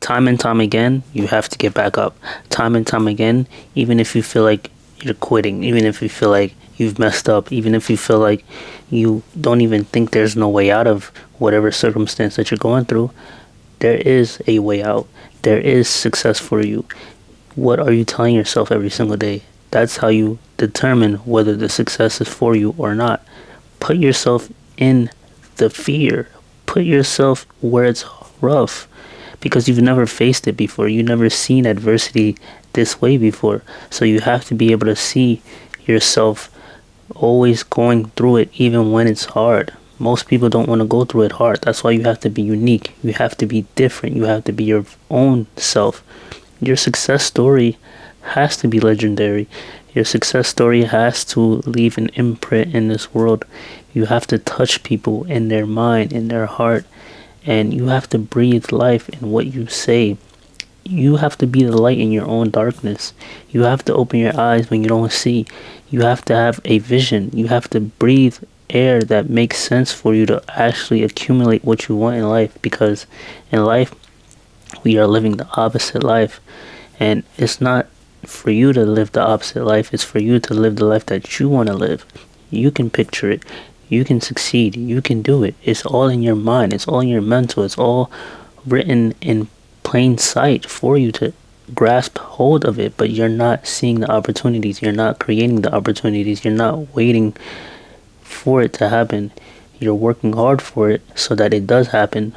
Time and time again, you have to get back up. Time and time again, even if you feel like you're quitting, even if you feel like you've messed up, even if you feel like you don't even think there's no way out of whatever circumstance that you're going through, there is a way out. There is success for you. What are you telling yourself every single day? That's how you determine whether the success is for you or not. Put yourself in the fear. Put yourself where it's rough because you've never faced it before. You've never seen adversity this way before. So you have to be able to see yourself always going through it even when it's hard. Most people don't want to go through it hard. That's why you have to be unique. You have to be different. You have to be your own self. Your success story has to be legendary. Your success story has to leave an imprint in this world. You have to touch people in their mind, in their heart, and you have to breathe life in what you say. You have to be the light in your own darkness. You have to open your eyes when you don't see. You have to have a vision. You have to breathe air that makes sense for you to actually accumulate what you want in life, because in life we are living the opposite life, and it's not for you to live the opposite life. It's for you to live the life that you want to live. You can picture it. You can succeed. You can do it. It's all in your mind. It's all in your mental. It's all written in plain sight for you to grasp hold of it, but you're not seeing the opportunities. You're not creating the opportunities. You're not waiting for it to happen. You're working hard for it so that it does happen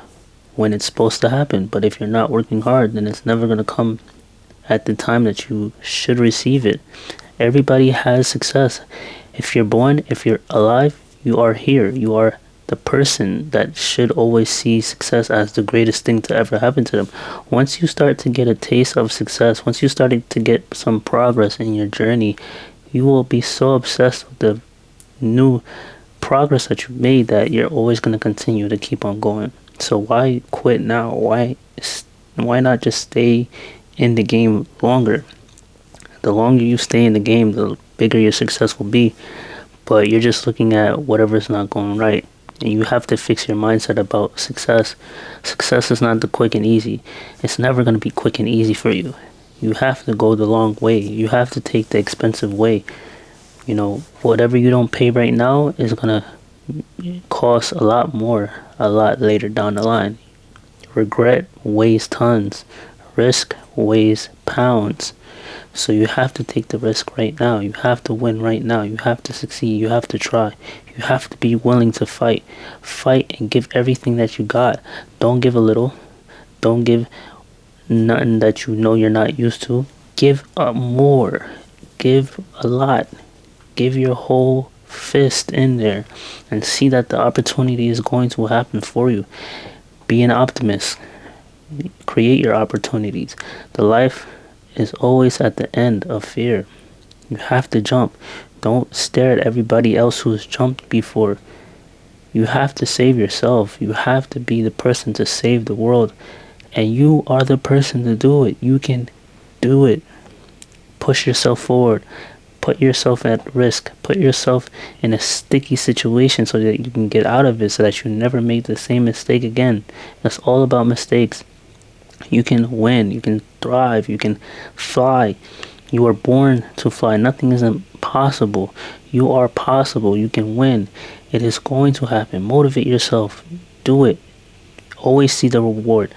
when it's supposed to happen. But if you're not working hard, then it's never going to come at the time that you should receive it. Everybody has success. If you're born, if you're alive, you are here. You are the person that should always see success as the greatest thing to ever happen to them. Once you start to get a taste of success, once you start to get some progress in your journey, you will be so obsessed with the new progress that you made that you're always going to continue to keep on going. So why quit now? Why not just stay in the game longer? The longer you stay in the game, the bigger your success will be. But you're just looking at whatever's not going right. And you have to fix your mindset about success. Success is not the quick and easy. It's never going to be quick and easy for you. You have to go the long way. You have to take the expensive way. You know, whatever you don't pay right now is going to cost a lot more a lot later down the line. Regret weighs tons. Risk weighs pounds. So you have to take the risk right now. You have to win right now. You have to succeed. You have to try. You have to be willing to fight. Fight and give everything that you got. Don't give a little. Don't give nothing that you know you're not used to. Give up more. Give a lot. Give your whole fist in there and see that the opportunity is going to happen for you. Be an optimist. Create your opportunities. The life is always at the end of fear. You have to jump. Don't stare at everybody else who's jumped before. You have to save yourself. You have to be the person to save the world. And you are the person to do it. You can do it. Push yourself forward. Put yourself at risk. Put yourself in a sticky situation so that you can get out of it, so that you never make the same mistake again. It's all about mistakes. You can win. You can thrive. You can fly. You are born to fly. Nothing is impossible. You are possible. You can win. It is going to happen. Motivate yourself. Do it. Always see the reward.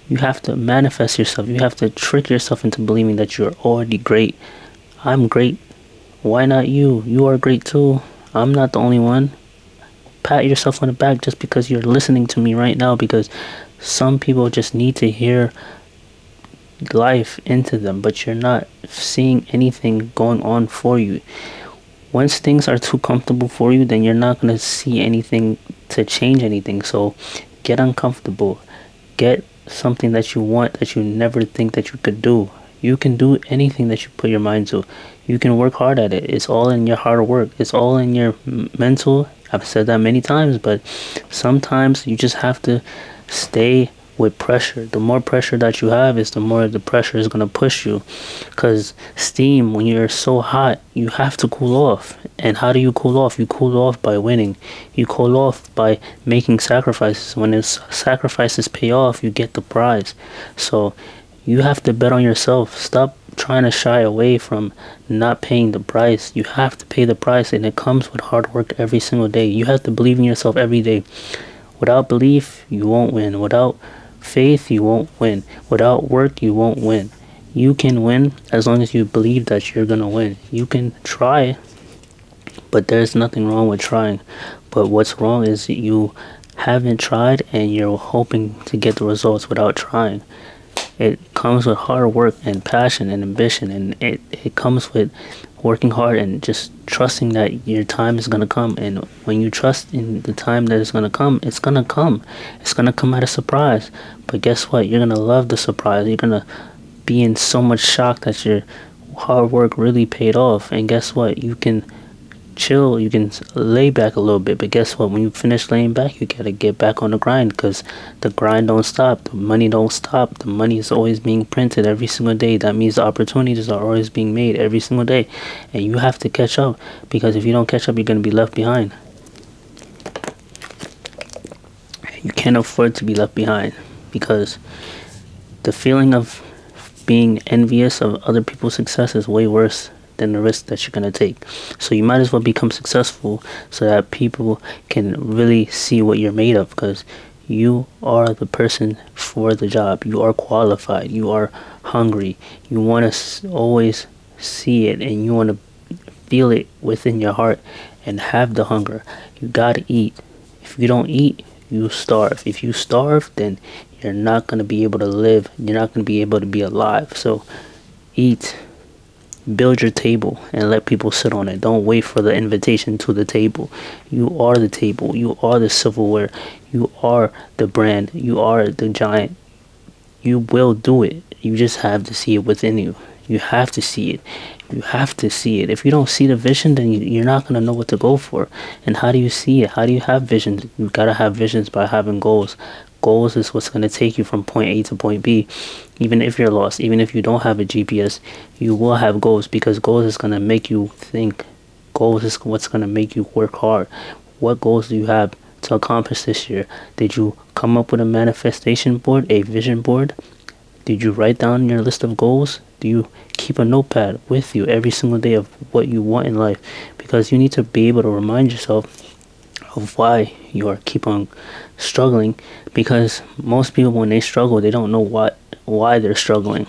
You have to manifest yourself. You have to trick yourself into believing that you're already great. I'm great. Why not you? You are great too. I'm not the only one. Pat yourself on the back just because you're listening to me right now, because some people just need to hear life into them, but you're not seeing anything going on for you. Once things are too comfortable for you, then you're not going to see anything to change anything. So get uncomfortable. Get something that you want that you never think that you could do. You can do anything that you put your mind to. You can work hard at it. It's all in your hard work. It's all in your mental. I've said that many times, but sometimes you just have to stay with pressure. The more pressure that you have is the more the pressure is going to push you. Because steam, when you're so hot, you have to cool off. And how do you cool off? You cool off by winning. You cool off by making sacrifices. When those sacrifices pay off, you get the prize. So you have to bet on yourself. Stop trying to shy away from not paying the price. You have to pay the price, and it comes with hard work every single day. You have to believe in yourself every day. Without belief, you won't win. Without faith, you won't win. Without work, you won't win. You can win as long as you believe that you're gonna win. You can try, but there's nothing wrong with trying. But what's wrong is you haven't tried and you're hoping to get the results without trying. It comes with hard work and passion and ambition, and it comes with working hard and just trusting that your time is going to come. And when you trust in the time that it's going to come, it's going to come. It's going to come at a surprise. But guess what? You're going to love the surprise. You're going to be in so much shock that your hard work really paid off. And guess what? You can chill, you can lay back a little bit, but guess what? When you finish laying back, you gotta get back on the grind, because the grind don't stop, the money don't stop. The money is always being printed every single day. That means the opportunities are always being made every single day, and you have to catch up, because if you don't catch up, you're gonna be left behind. You can't afford to be left behind, because the feeling of being envious of other people's success is way worse than the risk that you're going to take. So you might as well become successful so that people can really see what you're made of, because you are the person for the job. You are qualified. You are hungry. You want to always see it, and you want to feel it within your heart and have the hunger. You got to eat. If you don't eat, you starve. If you starve, then you're not going to be able to live. You're not going to be able to be alive. So eat. Build your table and let people sit on it. Don't wait for the invitation to the table. You are the table. You are the silverware. You are the brand. You are the giant. You will do it. You just have to see it within you. You have to see it. You have to see it. If you don't see the vision, then you're not going to know what to go for. And how do you see it? How do you have visions? You got to have visions by having goals. Goals is what's going to take you from point A to point B. Even if you're lost, even if you don't have a GPS, you will have goals, because goals is going to make you think. Goals is what's going to make you work hard. What goals do you have to accomplish this year? Did you come up with a manifestation board, a vision board? Did you write down your list of goals? Do you keep a notepad with you every single day of what you want in life? Because you need to be able to remind yourself of why you are keep on struggling, because most people, when they struggle, they don't know why they're struggling.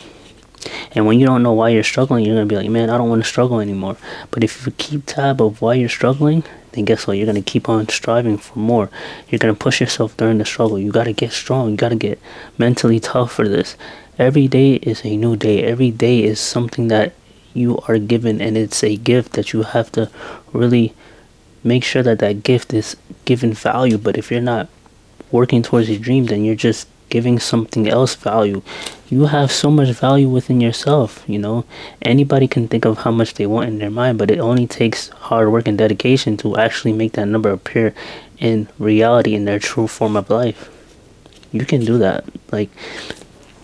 And when you don't know why you're struggling, you're gonna be like, man, I don't want to struggle anymore. But if you keep tab of why you're struggling, then guess what? You're gonna keep on striving for more. You're gonna push yourself during the struggle. You gotta get strong. You gotta get mentally tough for this. Every day is a new day. Every day is something that you are given, and it's a gift that you have to really make sure that that gift is given value. But if you're not working towards your dream, then you're just giving something else value. You have so much value within yourself. Anybody can think of how much they want in their mind, but it only takes hard work and dedication to actually make that number appear in reality, in their true form of life. You can do that. Like,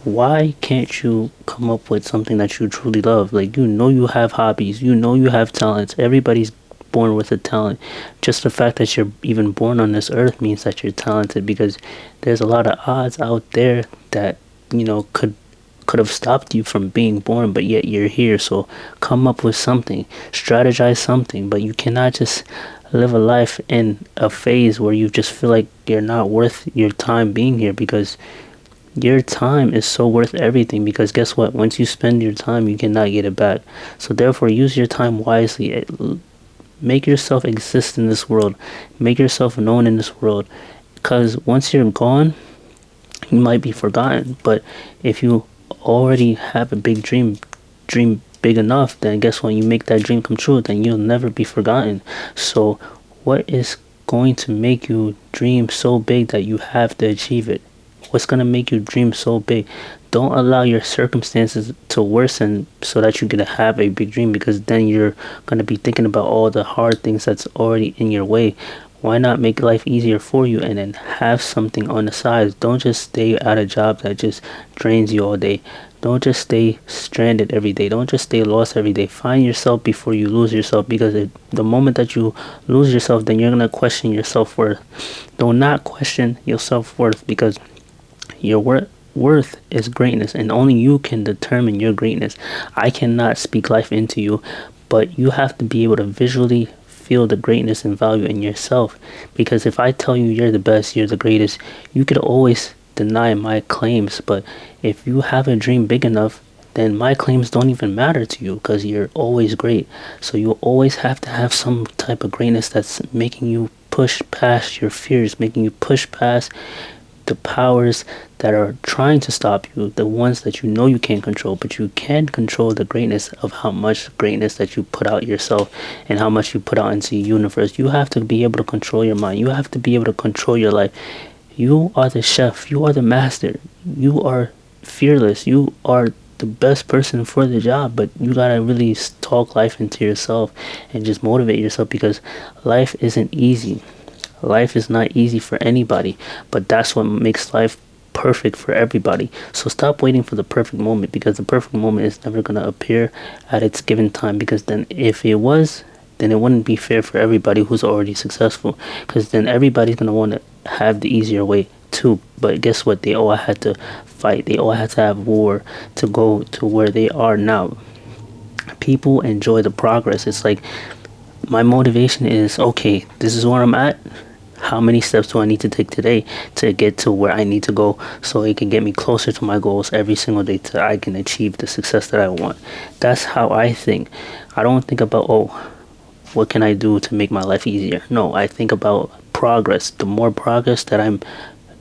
why can't you come up with something that you truly love? Like, you have hobbies, you have talents. Everybody's born with a talent. Just the fact that you're even born on this earth means that you're talented, because there's a lot of odds out there that could have stopped you from being born, but yet you're here. So come up with something, strategize something. But you cannot just live a life in a phase where you just feel like you're not worth your time being here, because your time is so worth everything. Because guess what? Once you spend your time, you cannot get it back. So therefore, use your time wisely. Make yourself exist in this world. Make yourself known in this world. Because once you're gone, you might be forgotten. But if you already have a big dream big enough, then guess what? You make that dream come true, then you'll never be forgotten. So what is going to make you dream so big that you have to achieve it? What's going to make you dream so big? Don't allow your circumstances to worsen so that you can have a big dream, because then you're going to be thinking about all the hard things that's already in your way. Why not make life easier for you and then have something on the side? Don't just stay at a job that just drains you all day. Don't just stay stranded every day. Don't just stay lost every day. Find yourself before you lose yourself, because the moment that you lose yourself, then you're going to question your self-worth. Do not question your self-worth, because your worth is greatness, and only you can determine your greatness. I cannot speak life into you, but you have to be able to visually feel the greatness and value in yourself. Because if I tell you you're the best, you're the greatest, you could always deny my claims. But if you have a dream big enough, then my claims don't even matter to you, because you're always great. So you always have to have some type of greatness that's making you push past your fears, making you push past the powers that are trying to stop you, the ones that you know you can't control. But you can control the greatness of how much greatness that you put out yourself and how much you put out into the universe. You have to be able to control your mind. You have to be able to control your life. You are the chef. You are the master. You are fearless. You are the best person for the job. But you gotta really talk life into yourself and just motivate yourself, because life isn't easy. Life is not easy for anybody, but that's what makes life perfect for everybody. So stop waiting for the perfect moment, because the perfect moment is never going to appear at its given time. Because then if it was, then it wouldn't be fair for everybody who's already successful, because then everybody's going to want to have the easier way too. But guess what? They all had to fight. They all had to have war to go to where they are now. People enjoy the progress. It's like, my motivation is, okay, this is where I'm at. How many steps do I need to take today to get to where I need to go, so it can get me closer to my goals every single day, so I can achieve the success that I want? That's how I think. I don't think about, oh, what can I do to make my life easier? No, I think about progress. The more progress that I'm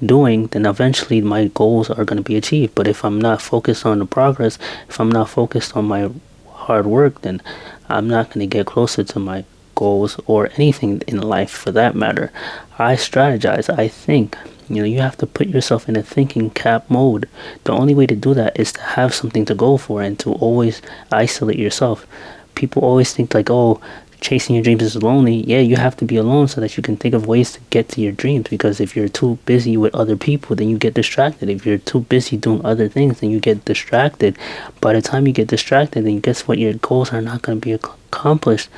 doing, then eventually my goals are going to be achieved. But if I'm not focused on the progress, if I'm not focused on my hard work, then I'm not going to get closer to my goals, or anything in life for that matter. I strategize. I think. You have to put yourself in a thinking cap mode. The only way to do that is to have something to go for, and to always isolate yourself. People always think like, oh, chasing your dreams is lonely. Yeah, you have to be alone so that you can think of ways to get to your dreams. Because if you're too busy with other people, then you get distracted. If you're too busy doing other things, then you get distracted. By the time you get distracted, then guess what? Your goals are not going to be accomplished.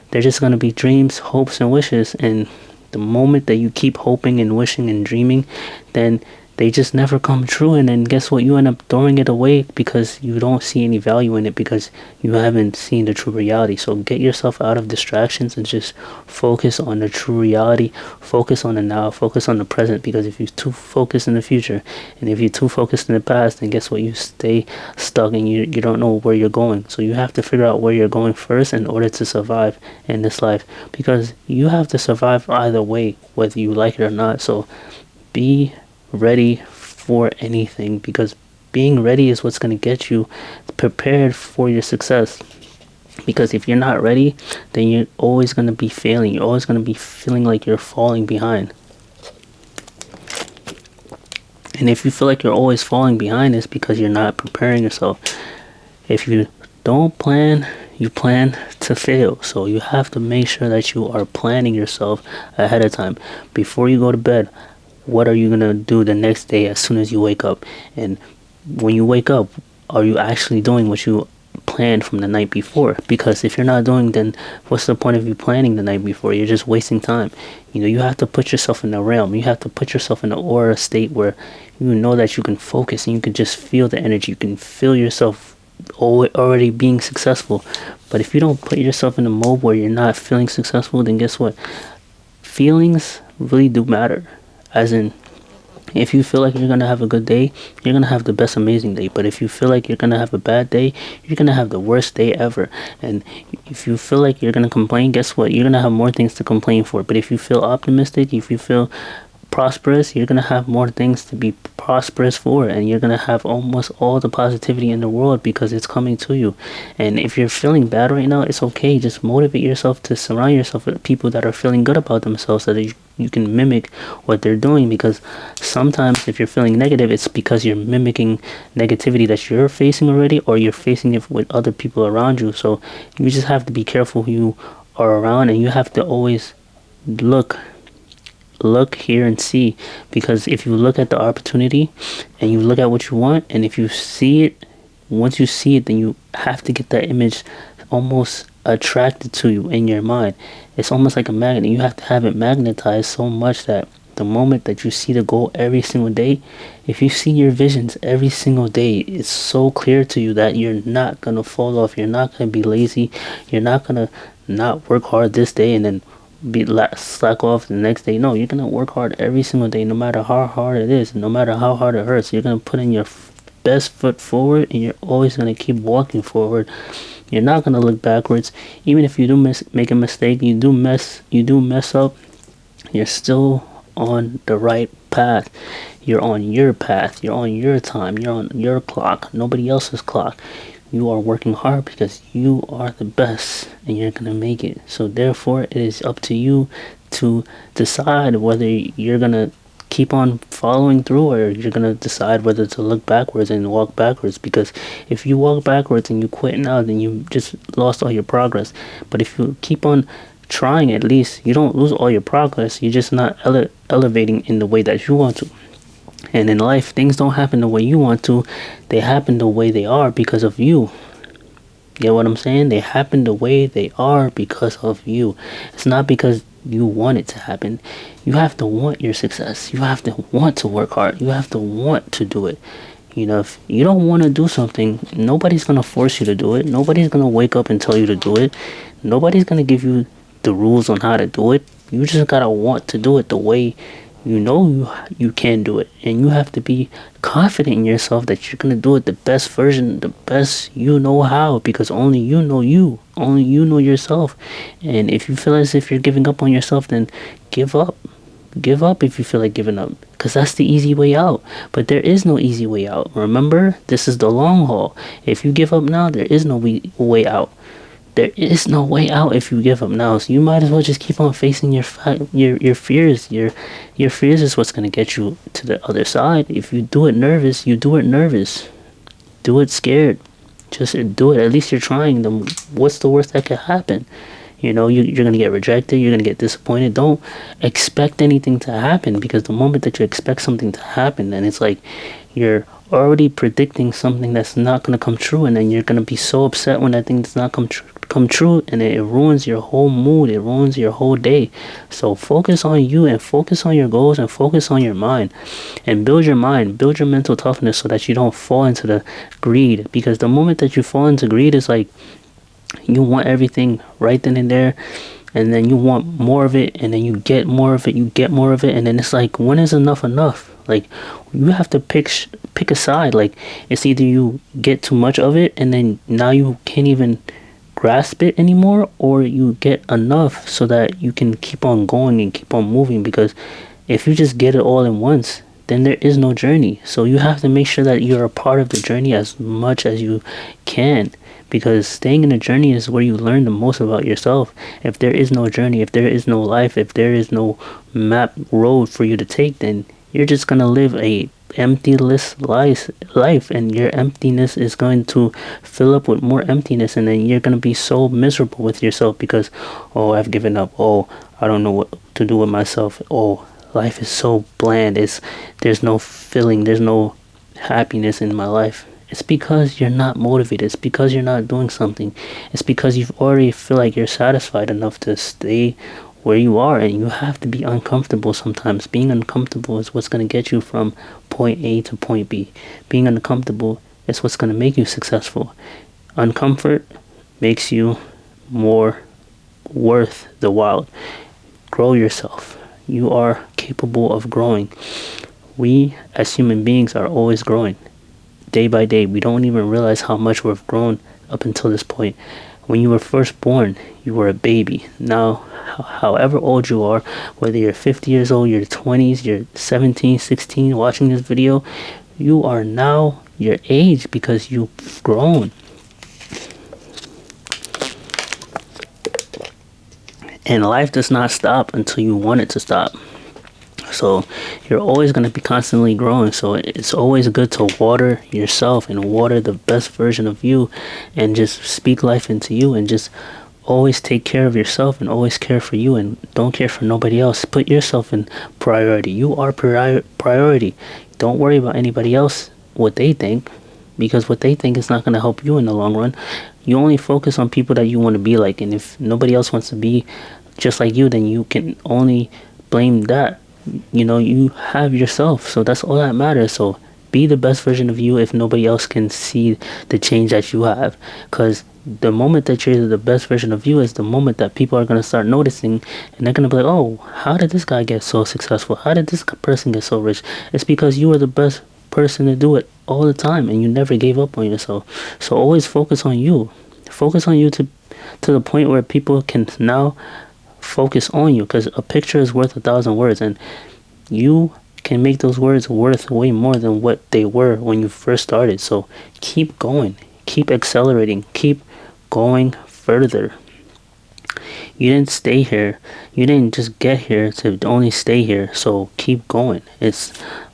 They're just going to be dreams, hopes, and wishes. And the moment that you keep hoping and wishing and dreaming, then they just never come true. And then guess what? You end up throwing it away because you don't see any value in it, because you haven't seen the true reality. So get yourself out of distractions and just focus on the true reality. Focus on the now. Focus on the present. Because if you're too focused in the future, and if you're too focused in the past, then guess what? You stay stuck, and you don't know where you're going. So you have to figure out where you're going first in order to survive in this life. Because you have to survive either way, whether you like it or not. So be ready for anything, because being ready is what's going to get you prepared for your success. Because if you're not ready, then you're always going to be failing. You're always going to be feeling like you're falling behind. And if you feel like you're always falling behind, it's because you're not preparing yourself. If you don't plan, you plan to fail. So you have to make sure that you are planning yourself ahead of time. Before you go to bed, what are you going to do the next day as soon as you wake up? And when you wake up, are you actually doing what you planned from the night before? Because if you're not doing, then what's the point of you planning the night before? You're just wasting time. You have to put yourself in the realm. You have to put yourself in an aura state where you know that you can focus, and you can just feel the energy. You can feel yourself already being successful. But if you don't put yourself in a mode where you're not feeling successful, then guess what? Feelings really do matter. As in, if you feel like you're going to have a good day, you're going to have the best amazing day. But if you feel like you're going to have a bad day, you're going to have the worst day ever. And if you feel like you're going to complain, guess what? You're going to have more things to complain for. But if you feel optimistic, if you feel prosperous, you're going to have more things to be prosperous for, and you're going to have almost all the positivity in the world because it's coming to you. And if you're feeling bad right now, it's okay. Just motivate yourself to surround yourself with people that are feeling good about themselves, so that you can mimic what they're doing. Because sometimes if you're feeling negative, it's because you're mimicking negativity that you're facing already, or you're facing it with other people around you. So you just have to be careful who you are around, and you have to always look look, hear, and see. Because if you look at the opportunity and you look at what you want, and if you see it, once you see it, then you have to get that image almost attracted to you in your mind. It's almost like a magnet. You have to have it magnetized so much that the moment that you see the goal every single day, if you see your visions every single day, it's so clear to you that you're not gonna fall off. You're not gonna be lazy. You're not gonna not work hard this day and then slack off the next day. No, you're gonna work hard every single day, no matter how hard it is, no matter how hard it hurts. You're gonna put in your best foot forward, and you're always gonna keep walking forward. You're not gonna look backwards. Even if you do make a mistake, you do mess up. You're still on the right path. You're on your path. You're on your time. You're on your clock. Nobody else's clock. You are working hard because you are the best and you're gonna make it. So therefore it is up to you to decide whether you're gonna keep on following through or you're gonna decide whether to look backwards and walk backwards. Because if you walk backwards and you quit now, then you just lost all your progress. But if you keep on trying, at least you don't lose all your progress. You're just not elevating in the way that you want to. And in life, things don't happen the way you want to. They happen the way they are because of you. Get what I'm saying? They happen the way they are because of you. It's not because you want it to happen. You have to want your success. You have to want to work hard. You have to want to do it. If you don't want to do something, nobody's going to force you to do it. Nobody's going to wake up and tell you to do it. Nobody's going to give you the rules on how to do it. You just got to want to do it the way you can do it. And you have to be confident in yourself that you're going to do it the best version, the best you know how, because only you know you. Only you know yourself. And if you feel as if you're giving up on yourself, then give up. Give up if you feel like giving up, because that's the easy way out. But there is no easy way out. Remember, this is the long haul. If you give up now, there is no way out. There is no way out if you give up now. So you might as well just keep on facing your fears. Your fears is what's gonna get you to the other side. If you do it nervous, you do it nervous. Do it scared. Just do it. At least you're trying. What's the worst that could happen? You're gonna get rejected. You're gonna get disappointed. Don't expect anything to happen, because the moment that you expect something to happen, then it's like you're already predicting something that's not gonna come true, and then you're gonna be so upset when that thing does not come true, and it ruins your whole mood. It ruins your whole day. So focus on you, and focus on your goals, and focus on your mind, and build your mind, build your mental toughness, so that you don't fall into the greed. Because the moment that you fall into greed, is like you want everything right then and there, and then you want more of it, and then you get more of it, and then it's like, when is enough? Like, you have to pick a side. Like, it's either you get too much of it and then now you can't even grasp it anymore, or you get enough so that you can keep on going and keep on moving. Because if you just get it all in once, then there is no journey. So you have to make sure that you're a part of the journey as much as you can, because staying in the journey is where you learn the most about yourself. If there is no journey, if there is no life, if there is no map road for you to take, then you're just gonna live a emptyless life, and your emptiness is going to fill up with more emptiness, and then you're gonna be so miserable with yourself because, oh, I've given up, oh, I don't know what to do with myself, oh, life is so bland, there's no filling, there's no happiness in my life. It's because you're not motivated. It's because you're not doing something. It's because you've already feel like you're satisfied enough to stay where you are, and you have to be uncomfortable sometimes. Being uncomfortable is what's going to get you from point A to point B. Being uncomfortable is what's going to make you successful. Uncomfort makes you more worth the while. Grow yourself. You are capable of growing. We as human beings are always growing. Day by day, we don't even realize how much we've grown up until this point. When you were first born, you were a baby. Now, however old you are, whether you're 50 years old, you're 20s, you're 17, 16, watching this video, you are now your age because you've grown. And life does not stop until you want it to stop. So you're always going to be constantly growing. So it's always good to water yourself and water the best version of you, and just speak life into you, and just always take care of yourself and always care for you and don't care for nobody else. Put yourself in priority. You are priority. Don't worry about anybody else, what they think, because what they think is not going to help you in the long run. You only focus on people that you want to be like, and if nobody else wants to be just like you, then you can only blame that. You know, you have yourself, so that's all that matters. So be the best version of you if nobody else can see the change that you have, because the moment that you're the best version of you is the moment that people are going to start noticing, and they're going to be like, oh, how did this guy get so successful? How did this person get so rich? It's because you were the best person to do it all the time and you never gave up on yourself. So always focus on you. Focus on you to the point where people can now focus on you, because a picture is worth 1,000 words, and you can make those words worth way more than what they were when you first started. So keep going, keep accelerating, keep going further. You didn't stay here, you didn't just get here to only stay here. So keep going. It's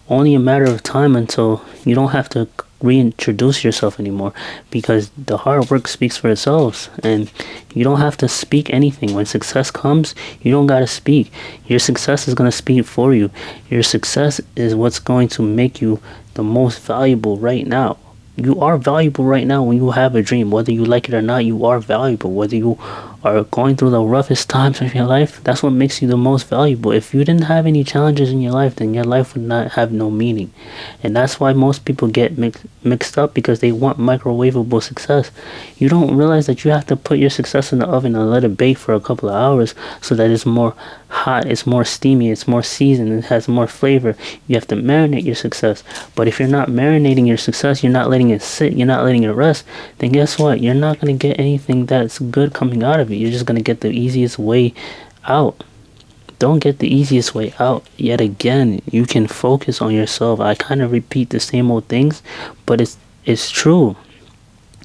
only a matter of time until you don't have to reintroduce yourself anymore, because the hard work speaks for itself, and you don't have to speak anything. When success comes, you don't gotta speak. Your success is gonna speak for you. Your success is what's going to make you the most valuable right now. You are valuable right now. When you have a dream, whether you like it or not, you are valuable. Whether you are going through the roughest times of your life, that's what makes you the most valuable. If you didn't have any challenges in your life, then your life would not have no meaning. And that's why most people get mixed up, because they want microwavable success. You don't realize that you have to put your success in the oven and let it bake for a couple of hours so that it's more hot, it's more steamy, it's more seasoned, it has more flavor. You have to marinate your success. But if you're not marinating your success, you're not letting it sit, you're not letting it rest, then guess what? You're not going to get anything that's good coming out of it. You're just going to get the easiest way out. Don't get the easiest way out yet again. You can focus on yourself. I kind of repeat the same old things, but it's true.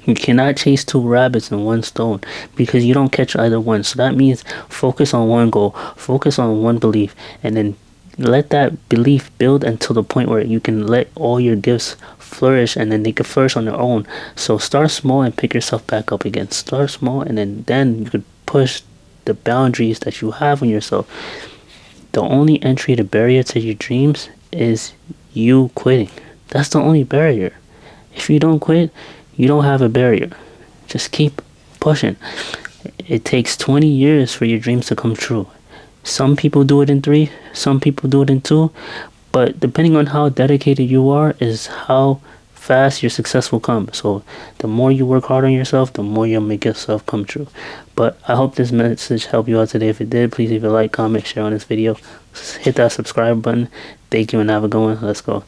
You cannot chase two rabbits in one stone, because you don't catch either one. So that means focus on one goal, focus on one belief, and then let that belief build until the point where you can let all your gifts flourish, and then they can flourish on their own. So start small and pick yourself back up again. Start small, and then you could push the boundaries that you have on yourself. The only entry to barrier to your dreams is you quitting. That's the only barrier. If you don't quit, you don't have a barrier. Just keep pushing. It takes 20 years for your dreams to come true. Some people do it in 3, some people do it in 2, but depending on how dedicated you are is how fast your success will come. So the more you work hard on yourself, the more you'll make yourself come true. But I hope this message helped you out today. If it did, please leave a like, comment, share on this video. Hit that subscribe button. Thank you and have a good one. Let's go.